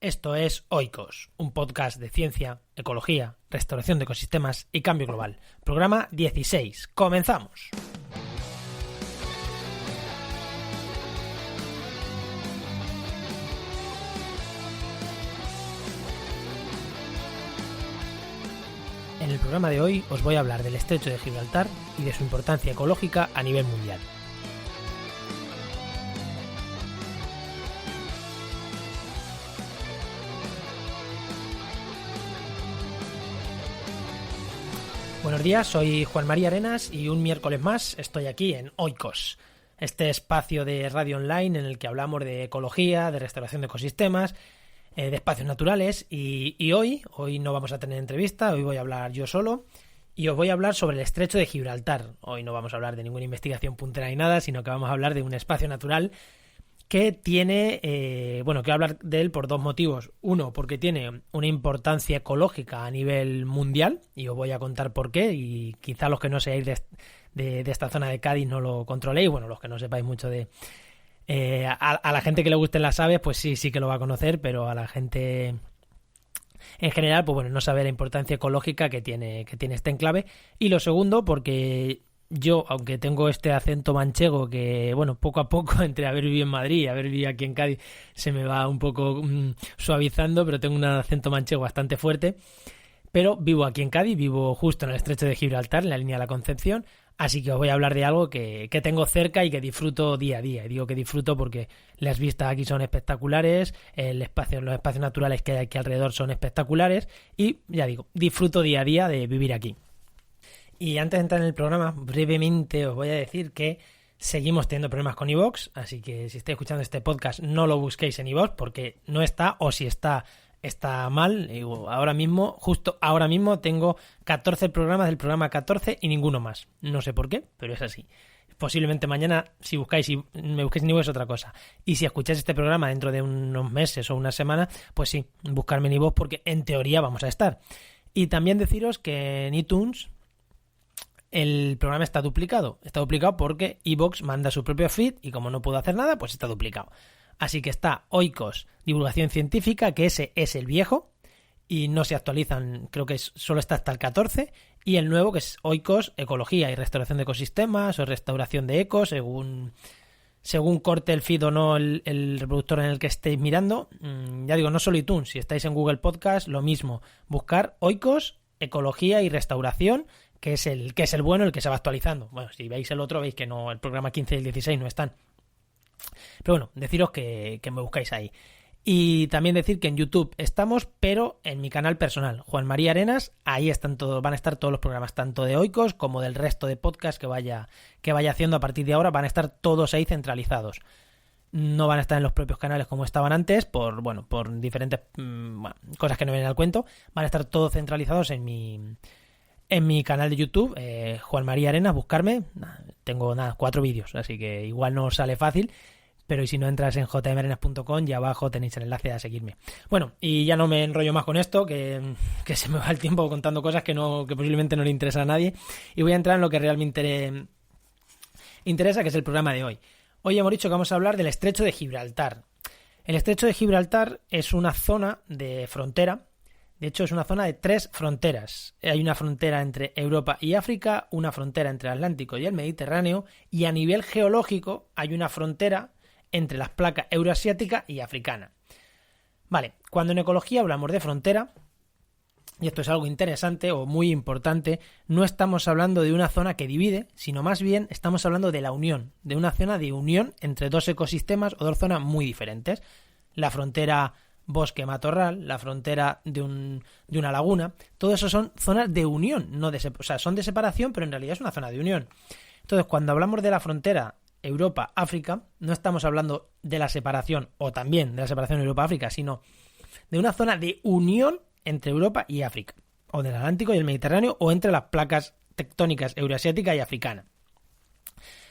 Esto es Oikos, un podcast de ciencia, ecología, restauración de ecosistemas y cambio global. Programa 16. ¡Comenzamos! En el programa de hoy os voy a hablar del Estrecho de Gibraltar y de su importancia ecológica a nivel mundial. Buenos días, soy Juan María Arenas y un miércoles más estoy aquí en Oikos, este espacio de radio online en el que hablamos de ecología, de restauración de ecosistemas, de espacios naturales y hoy no vamos a tener entrevista, hoy voy a hablar yo solo y os voy a hablar sobre el Estrecho de Gibraltar. Hoy no vamos a hablar de ninguna investigación puntera ni nada, sino que vamos a hablar de un espacio natural que tiene, quiero hablar de él por dos motivos. Uno, porque tiene una importancia ecológica a nivel mundial, y os voy a contar por qué, y quizá los que no seáis de esta zona de Cádiz no lo controléis, bueno, los que no sepáis mucho de... a la gente que le gusten las aves, pues sí que lo va a conocer, pero a la gente en general, pues bueno, no sabe la importancia ecológica que tiene este enclave. Y lo segundo, porque... yo, aunque tengo este acento manchego que, bueno, poco a poco, entre haber vivido en Madrid y haber vivido aquí en Cádiz, se me va un poco suavizando, pero tengo un acento manchego bastante fuerte. Pero vivo aquí en Cádiz, vivo justo en el Estrecho de Gibraltar, en la línea de la Concepción, así que os voy a hablar de algo que tengo cerca y que disfruto día a día. Y digo que disfruto porque las vistas aquí son espectaculares, los espacios naturales que hay aquí alrededor son espectaculares y, ya digo, disfruto día a día de vivir aquí. Y antes de entrar en el programa, brevemente os voy a decir que seguimos teniendo problemas con iVoox, así que si estáis escuchando este podcast no lo busquéis en iVoox porque no está, o si está mal. Justo ahora mismo tengo 14 programas del programa 14 y ninguno más. No sé por qué, pero es así. Posiblemente mañana, si me buscáis en iVoox, es otra cosa. Y si escucháis este programa dentro de unos meses o una semana, pues sí, buscarme en iVoox porque en teoría vamos a estar. Y también deciros que en iTunes... el programa está duplicado. Está duplicado porque iVoox manda su propio feed y como no puedo hacer nada, pues está duplicado. Así que está Oikos, divulgación científica, que ese es el viejo y no se actualizan, creo que solo está hasta el 14. Y el nuevo, que es Oikos, ecología y restauración de ecosistemas o restauración de ecos, según corte el feed o no el reproductor en el que estéis mirando. Ya digo, no solo iTunes, si estáis en Google Podcast, lo mismo. Buscar Oikos, ecología y restauración, que es el bueno, el que se va actualizando. Bueno, si veis el otro, veis que no, el programa 15 y el 16 no están. Pero bueno, deciros que me buscáis ahí. Y también decir que en YouTube estamos, pero en mi canal personal, Juan María Arenas, ahí van a estar todos los programas, tanto de Oikos como del resto de podcasts que vaya haciendo a partir de ahora, van a estar todos ahí centralizados. No van a estar en los propios canales como estaban antes, por diferentes cosas que no vienen al cuento. Van a estar todos centralizados en mi canal de YouTube, Juan María Arenas, buscarme. Tengo 4 vídeos, así que igual no os sale fácil, pero si no entras en jmarenas.com y abajo tenéis el enlace a seguirme. Bueno, y ya no me enrollo más con esto, que se me va el tiempo contando cosas que posiblemente no le interesa a nadie, y voy a entrar en lo que realmente interesa, que es el programa de hoy. Hoy hemos dicho que vamos a hablar del Estrecho de Gibraltar. El Estrecho de Gibraltar es una zona de frontera. De hecho, es una zona de 3 fronteras. Hay una frontera entre Europa y África, una frontera entre el Atlántico y el Mediterráneo, y a nivel geológico hay una frontera entre las placas euroasiática y africana. Vale, cuando en ecología hablamos de frontera, y esto es algo interesante o muy importante, no estamos hablando de una zona que divide, sino más bien estamos hablando de la unión, de una zona de unión entre dos ecosistemas o dos zonas muy diferentes. La frontera bosque-matorral, la frontera de una laguna, todo eso son zonas de unión, son de separación, pero en realidad es una zona de unión. Entonces, cuando hablamos de la frontera Europa-África, no estamos hablando de la separación, o también de la separación Europa-África, sino de una zona de unión entre Europa y África, o del Atlántico y el Mediterráneo, o entre las placas tectónicas euroasiática y africana.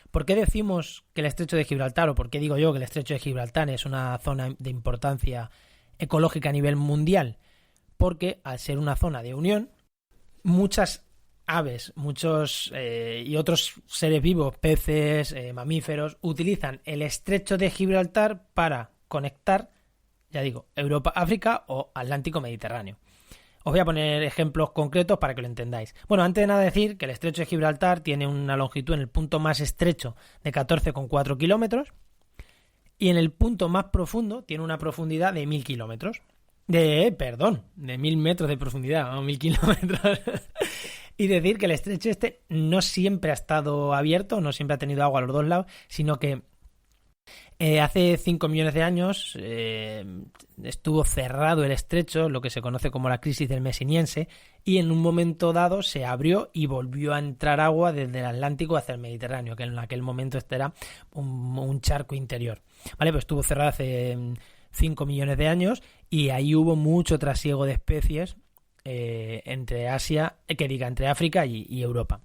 ¿Por qué decimos que el Estrecho de Gibraltar, o por qué digo yo que el Estrecho de Gibraltar es una zona de importancia ecológica a nivel mundial? Porque al ser una zona de unión, muchas aves, y otros seres vivos, peces, mamíferos, utilizan el Estrecho de Gibraltar para conectar Ya digo, Europa-África o Atlántico-Mediterráneo. Os voy a poner ejemplos concretos para que lo entendáis. Bueno, antes de nada decir que el estrecho de Gibraltar tiene una longitud en el punto más estrecho de 14,4 kilómetros y en el punto más profundo tiene una profundidad de 1000 kilómetros. De 1000 metros de profundidad, no 1000 kilómetros. Y decir que el estrecho este no siempre ha estado abierto, no siempre ha tenido agua a los dos lados, sino que hace 5 millones de años estuvo cerrado el estrecho, lo que se conoce como la crisis del Mesiniense, y en un momento dado se abrió y volvió a entrar agua desde el Atlántico hacia el Mediterráneo, que en aquel momento este era un charco interior. Vale, pues estuvo cerrado hace 5 millones de años y ahí hubo mucho trasiego de especies entre África y Europa.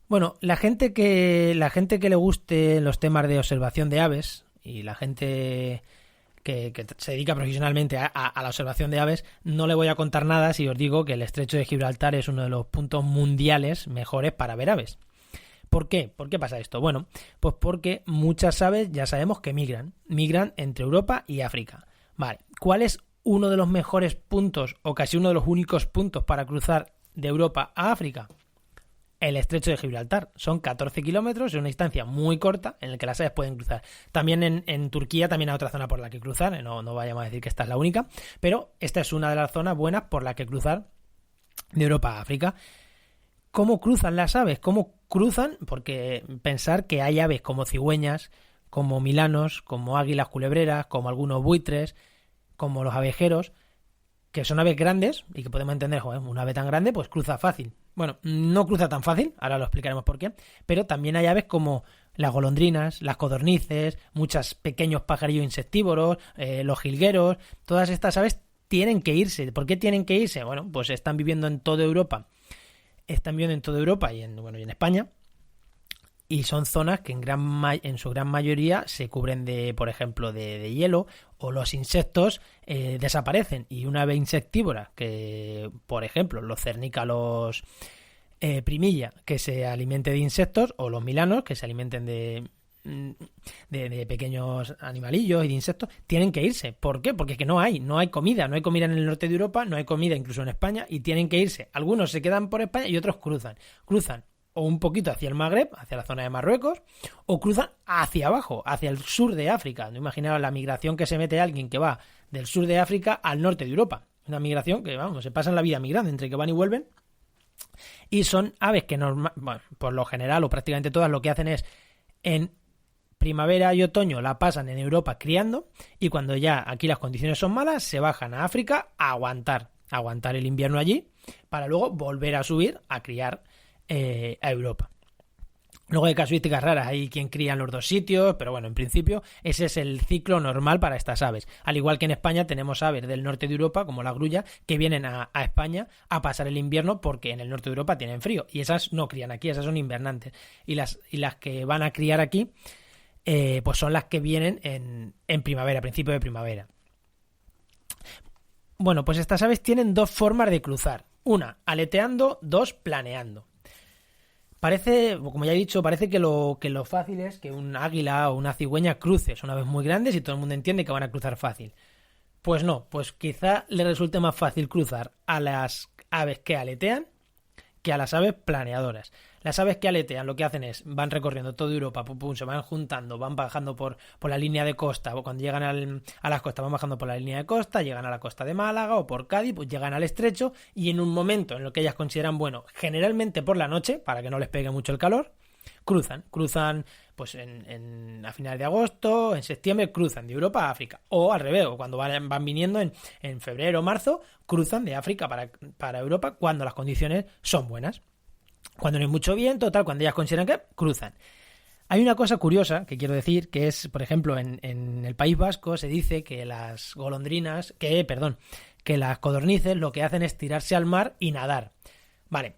Bueno, la gente que le guste los temas de observación de aves y la gente que se dedica profesionalmente a la observación de aves, no le voy a contar nada si os digo que el estrecho de Gibraltar es uno de los puntos mundiales mejores para ver aves. ¿Por qué? ¿Por qué pasa esto? Bueno, pues porque muchas aves ya sabemos que migran entre Europa y África. Vale, ¿cuál es uno de los mejores puntos o casi uno de los únicos puntos para cruzar de Europa a África? El estrecho de Gibraltar. Son 14 kilómetros, es una distancia muy corta en la que las aves pueden cruzar. También en Turquía también hay otra zona por la que cruzar, no vayamos a decir que esta es la única, pero esta es una de las zonas buenas por la que cruzar de Europa a África. ¿Cómo cruzan las aves? ¿Cómo cruzan? Porque pensar que hay aves como cigüeñas, como milanos, como águilas culebreras, como algunos buitres, como los abejeros, que son aves grandes y que podemos entender, joder, una ave tan grande pues cruza fácil. Bueno, no cruza tan fácil, ahora lo explicaremos por qué, pero también hay aves como las golondrinas, las codornices, muchos pequeños pajarillos insectívoros, los jilgueros, todas estas aves tienen que irse. ¿Por qué tienen que irse? Bueno, pues están viviendo en toda Europa y en España, y son zonas que en su gran mayoría se cubren por ejemplo, de hielo, o los insectos desaparecen, y una ave insectívora que, por ejemplo, los cernícalos primilla, que se alimente de insectos, o los milanos, que se alimenten de pequeños animalillos y de insectos, tienen que irse. ¿Por qué? Porque es que no hay comida en el norte de Europa, no hay comida incluso en España, y tienen que irse. Algunos se quedan por España y otros cruzan o un poquito hacia el Magreb, hacia la zona de Marruecos, o cruzan hacia abajo, hacia el sur de África. No imaginaos la migración que se mete alguien que va del sur de África al norte de Europa. Una migración que, vamos, se pasan la vida migrando, entre que van y vuelven. Y son aves que por lo general, o prácticamente todas, lo que hacen es en primavera y otoño la pasan en Europa criando, y cuando ya aquí las condiciones son malas, se bajan a África a aguantar el invierno allí, para luego volver a subir a criar a Europa. Luego hay casuísticas raras, hay quien cría en los dos sitios, pero bueno, en principio ese es el ciclo normal para estas aves. Al igual que en España tenemos aves del norte de Europa, como la grulla, que vienen a España a pasar el invierno porque en el norte de Europa tienen frío, y esas no crían aquí, esas son invernantes. Y las que van a criar aquí, pues son las que vienen en primavera, a principio de primavera. Bueno, pues estas aves tienen dos formas de cruzar. Una, aleteando; dos, planeando. Parece, como ya he dicho, parece que lo fácil es que un águila o una cigüeña cruce. Son aves muy grandes y todo el mundo entiende que van a cruzar fácil. Pues no, pues quizá le resulte más fácil cruzar a las aves que aletean que a las aves planeadoras. Las aves que aletean lo que hacen es, van recorriendo toda Europa, se van juntando, van bajando por la línea de costa, o cuando llegan a las costas van bajando por la línea de costa, llegan a la costa de Málaga o por Cádiz, pues llegan al estrecho, y en un momento en lo que ellas consideran bueno, generalmente por la noche, para que no les pegue mucho el calor, cruzan pues a finales de agosto, en septiembre, cruzan de Europa a África, o al revés, o cuando van viniendo en febrero o marzo, cruzan de África para Europa cuando las condiciones son buenas, cuando no hay mucho viento, cuando ellas consideran que cruzan. Hay una cosa curiosa que quiero decir, que es, por ejemplo, en el País Vasco se dice que las que las codornices lo que hacen es tirarse al mar y nadar. Vale,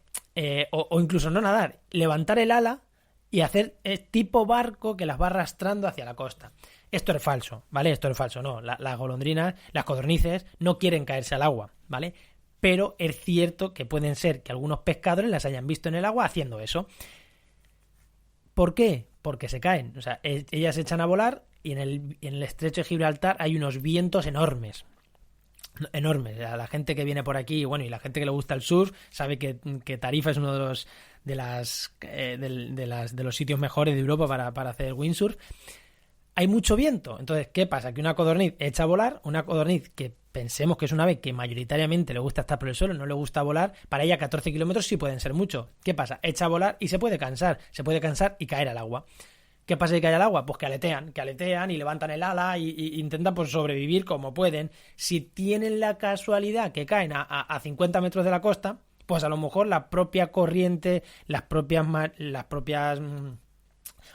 o incluso no nadar, levantar el ala y hacer tipo barco que las va arrastrando hacia la costa. Esto es falso, ¿vale? Esto es falso, no. Las golondrinas, las codornices, no quieren caerse al agua, ¿vale? Pero es cierto que pueden ser que algunos pescadores las hayan visto en el agua haciendo eso. ¿Por qué? Porque se caen. O sea, ellas se echan a volar y en el estrecho de Gibraltar hay unos vientos enormes. Enormes. A la gente que viene por aquí, bueno, y la gente que le gusta el surf, sabe que Tarifa es uno de los sitios mejores de Europa para hacer windsurf. Hay mucho viento. Entonces, ¿qué pasa? Que una codorniz echa a volar, una codorniz que pensemos que es una ave que mayoritariamente le gusta estar por el suelo, no le gusta volar, para ella 14 kilómetros sí pueden ser mucho. ¿Qué pasa? Echa a volar y se puede cansar y caer al agua. ¿Qué pasa si cae al agua? Pues que aletean y levantan el ala y intentan pues sobrevivir como pueden. Si tienen la casualidad que caen a 50 metros de la costa, pues a lo mejor la propia corriente, las propias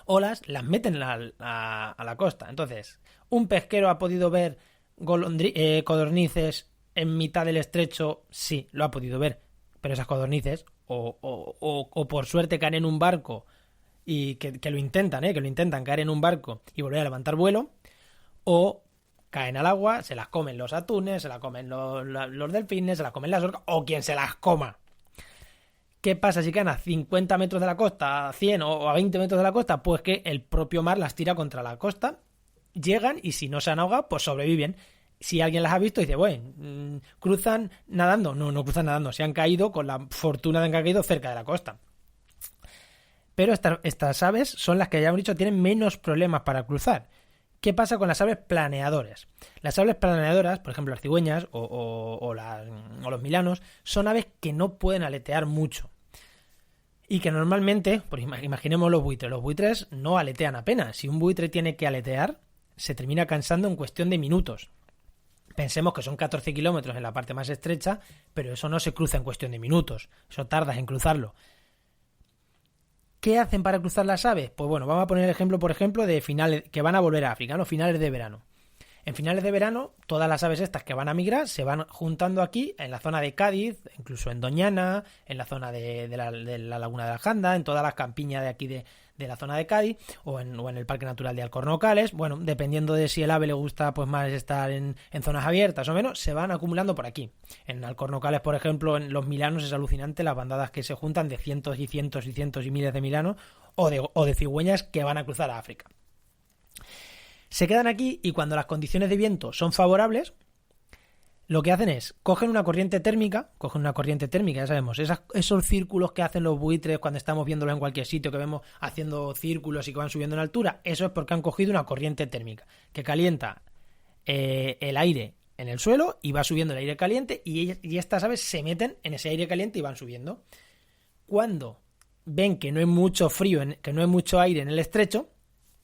olas las meten a la costa. Entonces, ¿un pesquero ha podido ver codornices en mitad del estrecho? Sí, lo ha podido ver. Pero esas codornices o por suerte caen en un barco y que lo intentan caer en un barco y volver a levantar vuelo, o caen al agua, se las comen los atunes, se las comen los delfines, se las comen las orcas, o quien se las coma. ¿Qué pasa si caen a 50 metros de la costa, a 100 o a 20 metros de la costa? Pues que el propio mar las tira contra la costa, llegan y si no se han ahogado, pues sobreviven. Si alguien las ha visto, dice, bueno, ¿cruzan nadando? No cruzan nadando, se han caído con la fortuna de que han caído cerca de la costa. Pero estas aves son las que, ya hemos dicho, tienen menos problemas para cruzar. ¿Qué pasa con las aves planeadoras? Las aves planeadoras, por ejemplo las cigüeñas o los milanos, son aves que no pueden aletear mucho. Y que normalmente, pues imaginemos los buitres no aletean apenas. Si un buitre tiene que aletear, se termina cansando en cuestión de minutos. Pensemos que son 14 kilómetros en la parte más estrecha, pero eso no se cruza en cuestión de minutos. Eso tardas en cruzarlo. ¿Qué hacen para cruzar las aves? Pues bueno, vamos a poner el ejemplo, por ejemplo, de finales que van a volver a África, ¿no? Finales de verano. En finales de verano, todas las aves estas que van a migrar se van juntando aquí, en la zona de Cádiz, incluso en Doñana, en la zona de la laguna de Aljanda, en todas las campiñas de aquí de la zona de Cádiz, o en el Parque Natural de Alcornocales. Bueno, dependiendo de si el ave le gusta pues más estar en zonas abiertas o menos, se van acumulando por aquí. En Alcornocales, por ejemplo, en los milanos es alucinante las bandadas que se juntan de cientos y cientos y cientos y miles de milanos o de cigüeñas que van a cruzar a África. Se quedan aquí y cuando las condiciones de viento son favorables, lo que hacen es, cogen una corriente térmica, ya sabemos, esos círculos que hacen los buitres cuando estamos viéndolos en cualquier sitio, que vemos haciendo círculos y que van subiendo en altura, eso es porque han cogido una corriente térmica que calienta el aire en el suelo y va subiendo el aire caliente y estas aves se meten en ese aire caliente y van subiendo. Cuando ven que no hay mucho frío, que no hay mucho aire en el estrecho,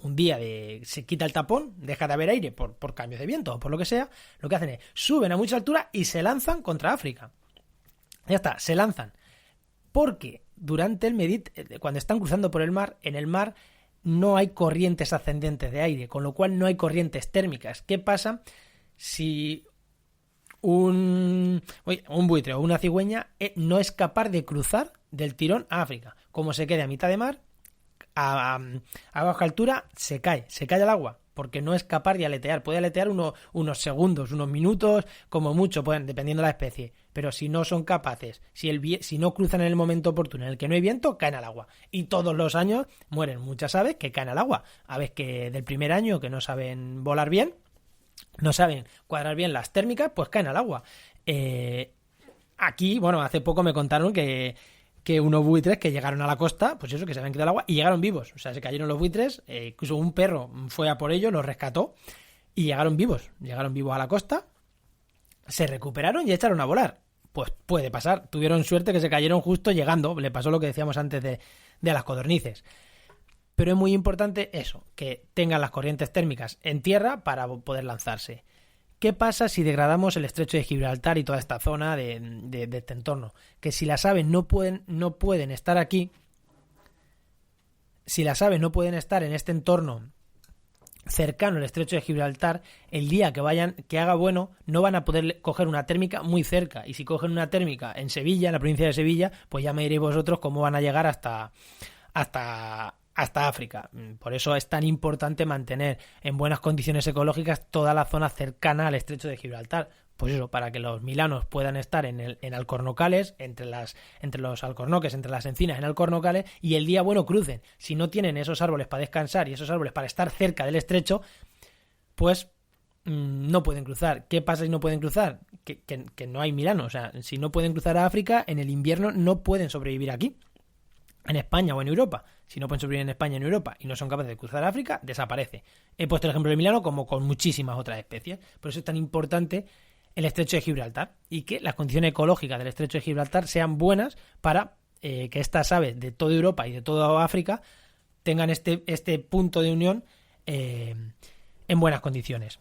un día se quita el tapón, deja de haber aire por cambios de viento o por lo que sea, lo que hacen es suben a mucha altura y se lanzan contra África. Ya está, se lanzan. Porque durante cuando están cruzando por el mar, en el mar no hay corrientes ascendentes de aire, con lo cual no hay corrientes térmicas. ¿Qué pasa si un buitre o una cigüeña no es capaz de cruzar del tirón a África? Como se quede a mitad de mar, a baja altura, se cae al agua, porque no es capaz de aletear. Puede aletear unos segundos, unos minutos, como mucho, pueden, dependiendo de la especie. Pero si no son capaces, si no cruzan en el momento oportuno en el que no hay viento, caen al agua. Y todos los años mueren muchas aves que caen al agua. Aves que del primer año que no saben volar bien, no saben cuadrar bien las térmicas, pues caen al agua. Aquí, bueno, hace poco me contaron que unos buitres que llegaron a la costa, pues eso, que se habían quedado al agua y llegaron vivos. O sea, se cayeron los buitres, incluso un perro fue a por ellos, los rescató y llegaron vivos a la costa, se recuperaron y echaron a volar. Pues puede pasar, tuvieron suerte que se cayeron justo llegando, le pasó lo que decíamos antes de las codornices. Pero es muy importante eso, que tengan las corrientes térmicas en tierra para poder lanzarse. ¿Qué pasa si degradamos el estrecho de Gibraltar y toda esta zona de este entorno? Que si las aves no pueden estar aquí, si las aves no pueden estar en este entorno cercano al estrecho de Gibraltar, el día que haga bueno, no van a poder coger una térmica muy cerca. Y si cogen una térmica en Sevilla, en la provincia de Sevilla, pues ya me diréis vosotros cómo van a llegar hasta África. Por eso es tan importante mantener en buenas condiciones ecológicas toda la zona cercana al estrecho de Gibraltar. Pues eso, para que los milanos puedan estar en alcornocales, entre los alcornoques, entre las encinas en alcornocales, y el día bueno crucen. Si no tienen esos árboles para descansar y esos árboles para estar cerca del estrecho, pues no pueden cruzar. ¿Qué pasa si no pueden cruzar? Que no hay Milano. O sea, si no pueden cruzar a África, en el invierno no pueden sobrevivir aquí, en España o en Europa. Si no pueden sobrevivir en España o en Europa y no son capaces de cruzar a África, desaparece. He puesto el ejemplo de Milano como con muchísimas otras especies. Por eso es tan importante el estrecho de Gibraltar y que las condiciones ecológicas del estrecho de Gibraltar sean buenas para que estas aves de toda Europa y de toda África tengan este punto de unión en buenas condiciones.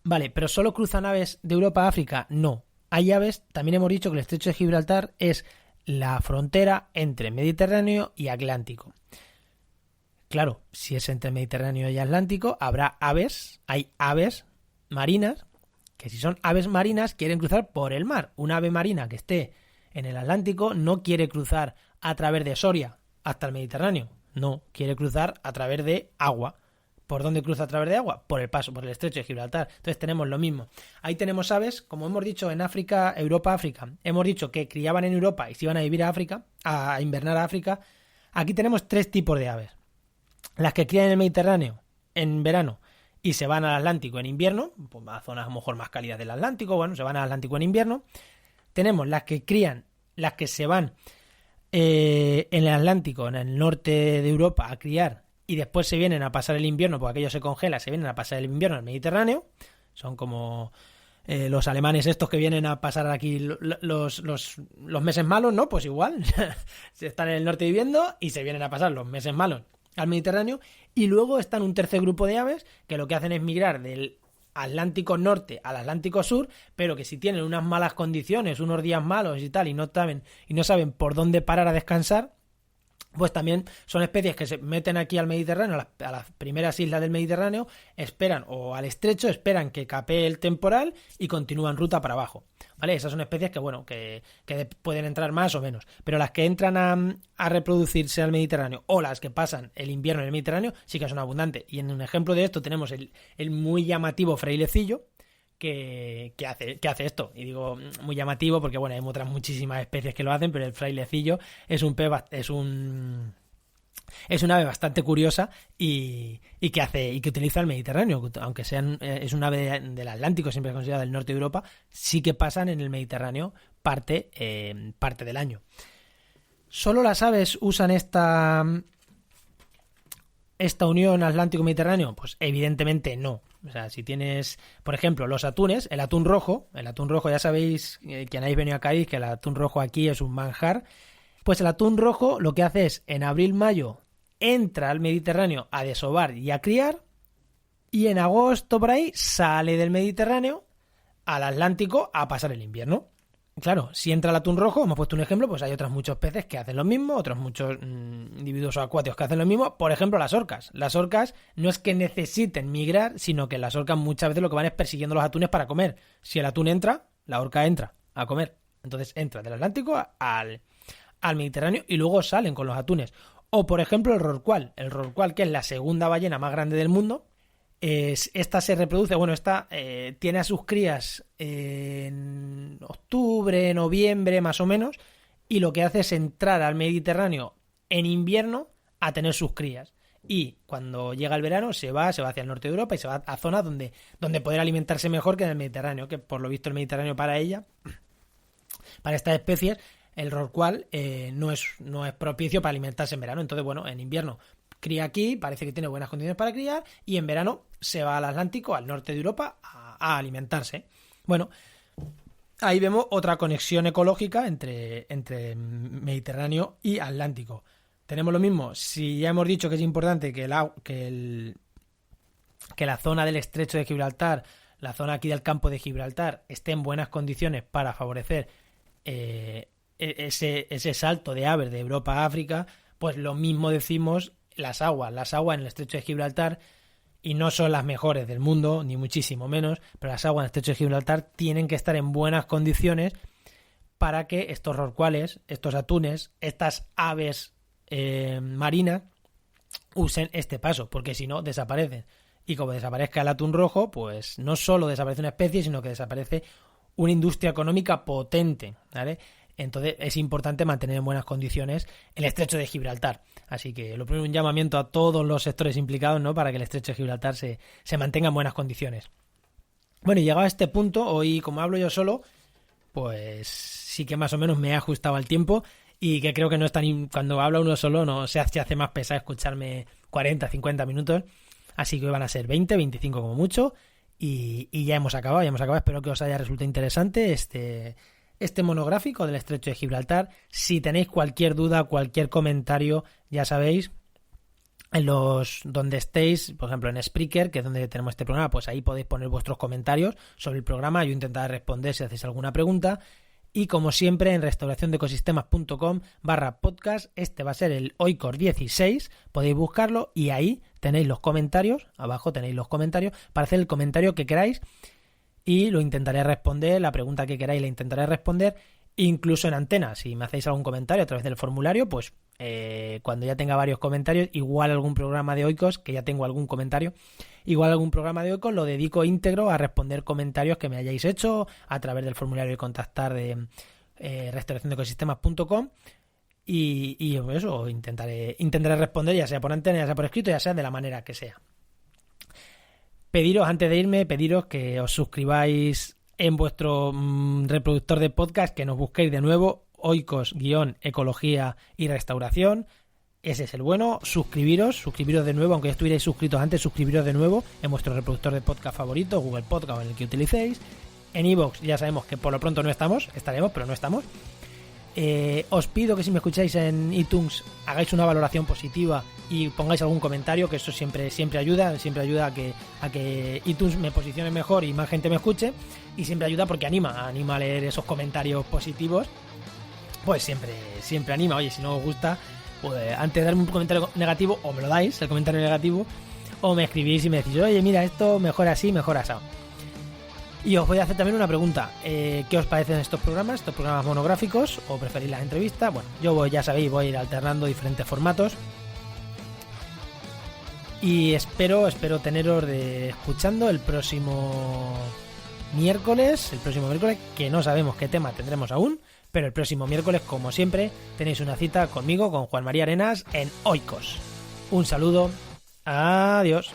Vale, pero ¿solo cruzan aves de Europa a África? No. Hay aves, también hemos dicho que el estrecho de Gibraltar es la frontera entre Mediterráneo y Atlántico. Claro, si es entre Mediterráneo y Atlántico, hay aves marinas, que si son aves marinas quieren cruzar por el mar. Una ave marina que esté en el Atlántico no quiere cruzar a través de Soria hasta el Mediterráneo. No, quiere cruzar a través de agua. ¿Por dónde cruza a través de agua? Por el estrecho de Gibraltar. Entonces tenemos lo mismo. Ahí tenemos aves, como hemos dicho, en África, Europa, África. Hemos dicho que criaban en Europa y se iban a vivir a África, a invernar a África. Aquí tenemos 3 tipos de aves. Las que crían en el Mediterráneo en verano y se van al Atlántico en invierno, pues a zonas a lo mejor más cálidas del Atlántico, bueno, se van al Atlántico en invierno. Tenemos las que se van en el Atlántico, en el norte de Europa, a criar y después se vienen a pasar el invierno, porque aquello se congela, se vienen a pasar el invierno en el Mediterráneo. Son como los alemanes estos que vienen a pasar aquí los meses malos, ¿no? Pues igual, se están en el norte viviendo y se vienen a pasar los meses malos al Mediterráneo. Y luego están un tercer grupo de aves que lo que hacen es migrar del Atlántico norte al Atlántico sur, pero que si tienen unas malas condiciones, unos días malos y tal, y no saben por dónde parar a descansar, pues también son especies que se meten aquí al Mediterráneo, a las primeras islas del Mediterráneo, o al estrecho, esperan que capee el temporal y continúan ruta para abajo, ¿vale? Esas son especies que, bueno, que pueden entrar más o menos, pero las que entran a reproducirse al Mediterráneo o las que pasan el invierno en el Mediterráneo sí que son abundantes. Y en un ejemplo de esto tenemos el muy llamativo frailecillo, que hace esto. Y digo muy llamativo porque, bueno, hay otras muchísimas especies que lo hacen, pero el frailecillo es un ave bastante curiosa y que utiliza el Mediterráneo, aunque es un ave del Atlántico, siempre considerada del norte de Europa, sí que pasan en el Mediterráneo parte del año. ¿Solo las aves usan esta unión Atlántico-Mediterráneo? Pues evidentemente no. O sea, si tienes, por ejemplo, los atunes, el atún rojo ya sabéis, quien habéis venido a Cádiz, que el atún rojo aquí es un manjar. Pues el atún rojo lo que hace es, en abril-mayo, entra al Mediterráneo a desovar y a criar, y en agosto por ahí sale del Mediterráneo al Atlántico a pasar el invierno. Claro, si entra el atún rojo, hemos puesto un ejemplo, pues hay otros muchos peces que hacen lo mismo, otros muchos individuos acuáticos que hacen lo mismo. Por ejemplo, las orcas. Las orcas no es que necesiten migrar, sino que las orcas muchas veces lo que van es persiguiendo los atunes para comer. Si el atún entra, la orca entra a comer. Entonces entra del Atlántico al Mediterráneo y luego salen con los atunes. O, por ejemplo, el rorcual. El rorcual, que es la segunda ballena más grande del mundo. Esta se reproduce, tiene a sus crías en octubre, noviembre más o menos, y lo que hace es entrar al Mediterráneo en invierno a tener sus crías. Y cuando llega el verano se va hacia el norte de Europa y se va a zonas donde poder alimentarse mejor que en el Mediterráneo, que por lo visto el Mediterráneo para estas especies, el rorcual no es propicio para alimentarse en verano. Entonces, bueno, en invierno cría aquí, parece que tiene buenas condiciones para criar, y en verano se va al Atlántico, al norte de Europa, a alimentarse. Bueno, ahí vemos otra conexión ecológica entre Mediterráneo y Atlántico. Tenemos lo mismo, si ya hemos dicho que es importante que la zona del estrecho de Gibraltar, la zona aquí del campo de Gibraltar, esté en buenas condiciones para favorecer ese salto de aves de Europa a África, pues lo mismo decimos las aguas en el estrecho de Gibraltar, y no son las mejores del mundo, ni muchísimo menos, pero las aguas en el estrecho de Gibraltar tienen que estar en buenas condiciones para que estos rorcuales, estos atunes, estas aves marinas usen este paso, porque si no desaparecen. Y como desaparezca el atún rojo, pues no solo desaparece una especie, sino que desaparece una industria económica potente, ¿vale? Entonces es importante mantener en buenas condiciones el estrecho de Gibraltar. Así que lo primero, un llamamiento a todos los sectores implicados, ¿no? Para que el estrecho de Gibraltar se mantenga en buenas condiciones. Bueno, y llegado a este punto, hoy como hablo yo solo, pues sí que más o menos me he ajustado al tiempo y que creo que no es tan... Cuando habla uno solo no se hace más pesado escucharme 40, 50 minutos. Así que hoy van a ser 20, 25 como mucho. Y ya hemos acabado. Espero que os haya resultado interesante este monográfico del estrecho de Gibraltar. Si tenéis cualquier duda, cualquier comentario, ya sabéis, en los donde estéis, por ejemplo en Spreaker, que es donde tenemos este programa, pues ahí podéis poner vuestros comentarios sobre el programa. Yo intentaré responder si hacéis alguna pregunta. Y como siempre, en restauraciondecosistemas.com/podcast, este va a ser el Oikos 16, podéis buscarlo y ahí tenéis los comentarios, abajo tenéis los comentarios, para hacer el comentario que queráis y lo intentaré responder, la pregunta que queráis la intentaré responder, incluso en antena. Si me hacéis algún comentario a través del formulario, pues cuando ya tenga varios comentarios, igual algún programa de Oikos, que ya tengo algún comentario, igual algún programa de Oikos lo dedico íntegro a responder comentarios que me hayáis hecho a través del formulario de contactar de restauraciondecosistemas.com y eso intentaré responder, ya sea por antena, ya sea por escrito, ya sea de la manera que sea. Pediros, antes de irme, que os suscribáis en vuestro reproductor de podcast, que nos busquéis de nuevo Oikos-Ecología y Restauración. Ese es el bueno. Suscribiros de nuevo, aunque ya estuvierais suscritos antes, suscribiros de nuevo en vuestro reproductor de podcast favorito, Google Podcast o en el que utilicéis. En iVoox ya sabemos que por lo pronto no estamos, estaremos, pero no estamos. Os pido que si me escucháis en iTunes hagáis una valoración positiva y pongáis algún comentario, que eso siempre ayuda a que iTunes me posicione mejor y más gente me escuche, y siempre ayuda porque anima a leer esos comentarios positivos, pues siempre anima. Oye, si no os gusta, pues antes de darme un comentario negativo, o me lo dais, el comentario negativo, o me escribís y me decís, oye, mira, esto mejor así, mejor así. Y os voy a hacer también una pregunta. ¿Qué os parecen estos programas monográficos? ¿O preferís las entrevistas? Bueno, yo ya sabéis, voy a ir alternando diferentes formatos. Y espero teneros escuchando el próximo miércoles, que no sabemos qué tema tendremos aún, pero el próximo miércoles, como siempre, tenéis una cita conmigo, con Juan María Arenas, en Oikos. Un saludo. Adiós.